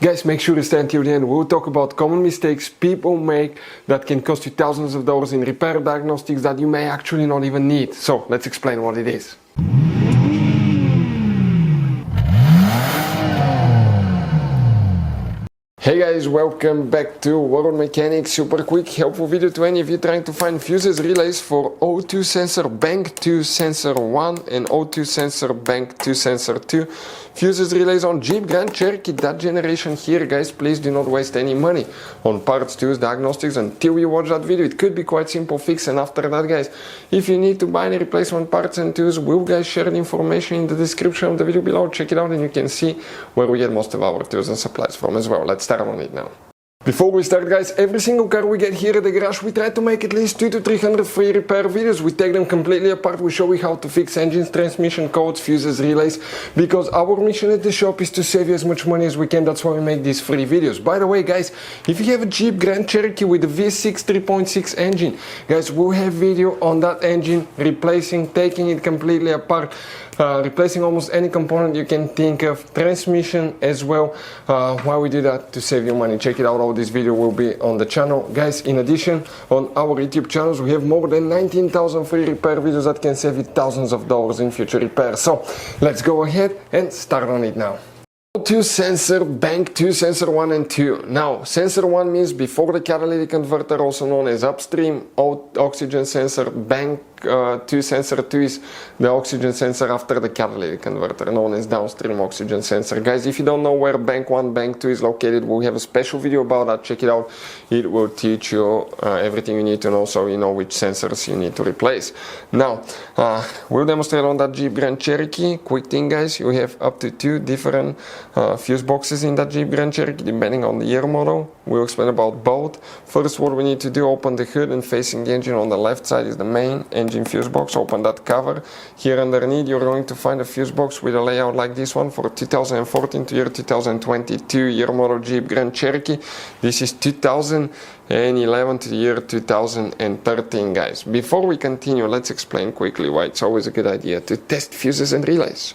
Guys, make sure to stay until the end. We'll talk about common mistakes people make that can cost you thousands of dollars in repair diagnostics that you may actually not even need. So let's explain what it is. Hey guys, welcome back to World Mechanics. Super quick, helpful video to any of you trying to find fuses relays for O2 sensor bank 2 sensor 1 and O2 sensor bank 2 sensor 2. Fuses relays on Jeep Grand Cherokee, that generation here. Guys, please do not waste any money on parts, tools, diagnostics until you watch that video. It could be quite simple fix, and after that, guys, if you need to buy any replacement parts and tools, we'll guys share the information in the description of the video below. Check it out and you can see where we get most of our tools and supplies from as well. Let's start on it now. Before we start, guys, every single car we get here at the garage, we try to make at least 200 to 300 free repair videos. We take them completely apart. We show you how to fix engines, transmission, codes, fuses, relays, because our mission at the shop is to save you as much money as we can. That's why we make these free videos. By the way, guys, if you have a Jeep Grand Cherokee with a V6 3.6 engine, guys, we'll have video on that engine, replacing, taking it completely apart, replacing almost any component you can think of, transmission as well. Why we do that? To save you money. Check it out. All this video will be on the channel. Guys, in addition, on our YouTube channels, we have more than 19,000 free repair videos that can save you thousands of dollars in future repairs. So let's go ahead and start on it now. O2 sensor bank 2 sensor 1 and 2. Now, sensor 1 means before the catalytic converter, also known as upstream oxygen sensor. Bank 2 sensor 2 is the oxygen sensor after the catalytic converter, known as downstream oxygen sensor. Guys, if you don't know where bank 1, bank 2 is located, we'll have a special video about that. Check it out. It will teach you everything you need to know, so you know which sensors you need to replace. Now, we'll demonstrate on that Jeep Grand Cherokee. Quick thing, guys, you have up to 2 different fuse boxes in that Jeep Grand Cherokee, depending on the year model. We'll explain about both. First, what we need to do, open the hood, and facing the engine on the left side is the main engine fuse box. Open that cover. Here underneath, you're going to find a fuse box with a layout like this one for 2014 to year 2022 year model Jeep Grand Cherokee. This is 2011 to the year 2013, guys. Before we continue, let's explain quickly why it's always a good idea to test fuses and relays.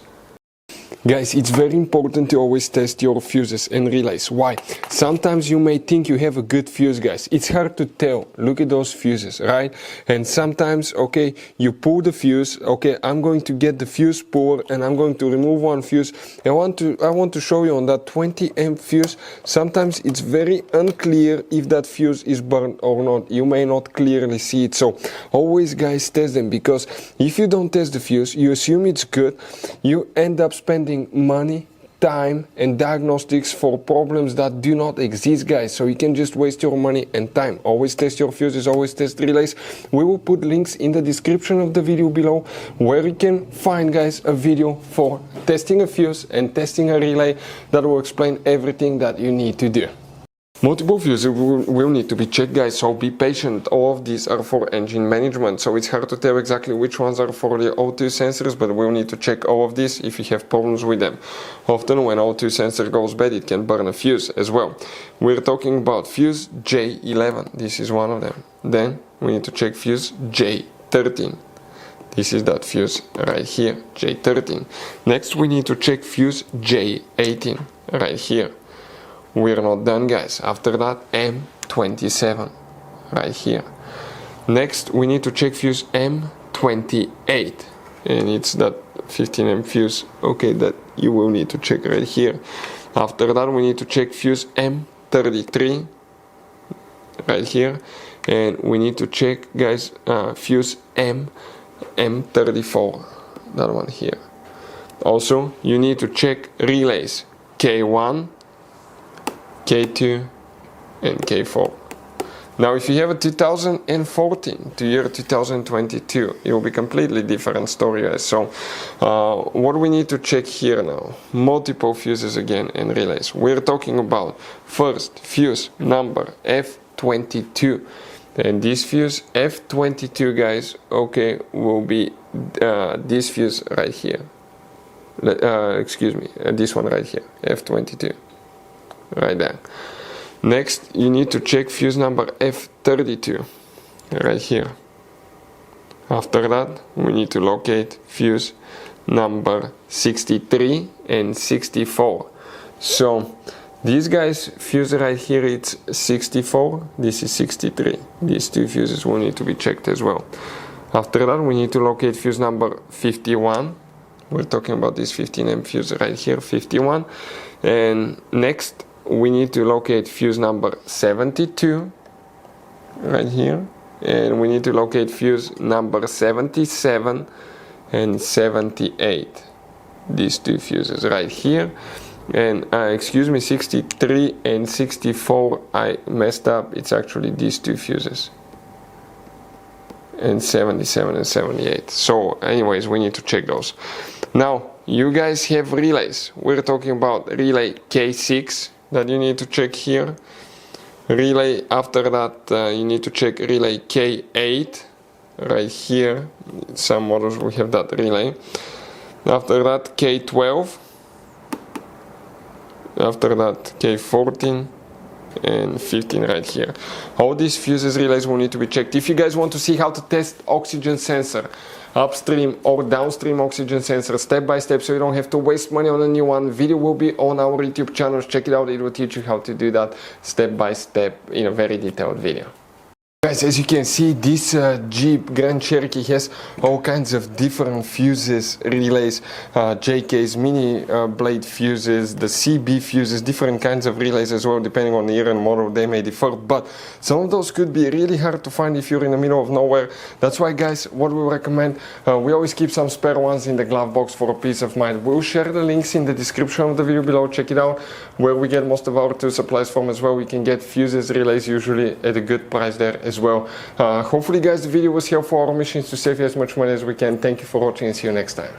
Guys, it's very important to always test your fuses and relays. Why? Sometimes you may think you have a good fuse, guys. It's hard to tell. Look at those fuses, right? And sometimes, okay, you pull the fuse. Okay, I'm going to get the fuse puller and I'm going to remove one fuse. I want to show you on that 20 amp fuse. Sometimes it's very unclear if that fuse is burned or not. You may not clearly see it. So always, guys, test them, because if you don't test the fuse, you assume it's good. You end up spending money, time, and diagnostics for problems that do not exist, guys. So you can just waste your money and time. Always test your fuses, always test relays. We will put links in the description of the video below where you can find, guys, a video for testing a fuse and testing a relay that will explain everything that you need to do. Multiple fuses will need to be checked, guys, so be patient. All of these are for engine management, so it's hard to tell exactly which ones are for the O2 sensors, but we'll need to check all of these if you have problems with them. Often when O2 sensor goes bad, it can burn a fuse as well. We're talking about fuse J11, this is one of them. Then we need to check fuse J13. This is that fuse right here, J13. Next we need to check fuse J18, right here. We're not done, guys. After that, M27 right here. Next we need to check fuse M28, and it's that 15 amp fuse, okay, that you will need to check right here. After that we need to check fuse M33 right here, and we need to check, guys, fuse M34, that one here. Also you need to check relays K1, K2 and K4. Now if you have a 2014 to year 2022, it will be completely different story, guys. So what we need to check here now, multiple fuses again and relays. We're talking about first fuse number F22, and this fuse F22, guys, okay, will be this fuse right here, excuse me, this one right here, F22. Right there. Next you need to check fuse number F32 right here. After that we need to locate fuse number 63 and 64. So This guy's fuse right here, it's 64, this is 63. These two fuses will need to be checked as well. After that, we need to locate fuse number 51. We're talking about this 15 amp fuse right here, 51. And next, we need to locate fuse number 72 right here. And we need to locate fuse number 77 and 78. These two fuses right here. And excuse me, 63 and 64, I messed up. It's actually these two fuses. And 77 and 78. So anyways, we need to check those. Now, you guys have relays. We're talking about relay K6 that you need to check here. Relay, after that, you need to check relay K8 right here. Some models will have that relay. After that, K12. After that, K14 and 15 right here. All these fuses relays will need to be checked. If you guys want to see how to test oxygen sensor, upstream or downstream oxygen sensor step by step, so you don't have to waste money on a new one, video will be on our YouTube channel. Check it out, it will teach you how to do that step by step in a very detailed video. Guys, as you can see, this Jeep Grand Cherokee has all kinds of different fuses, relays, JKs, mini blade fuses, the CB fuses, different kinds of relays as well, depending on the year and model, they may differ, but some of those could be really hard to find if you're in the middle of nowhere. That's why, guys, what we recommend, we always keep some spare ones in the glove box for a peace of mind. We'll share the links in the description of the video below, check it out, where we get most of our tool supplies from as well. We can get fuses, relays usually at a good price there as well. Hopefully, guys, the video was helpful. Our mission is to save you as much money as we can. Thank you for watching and see you next time.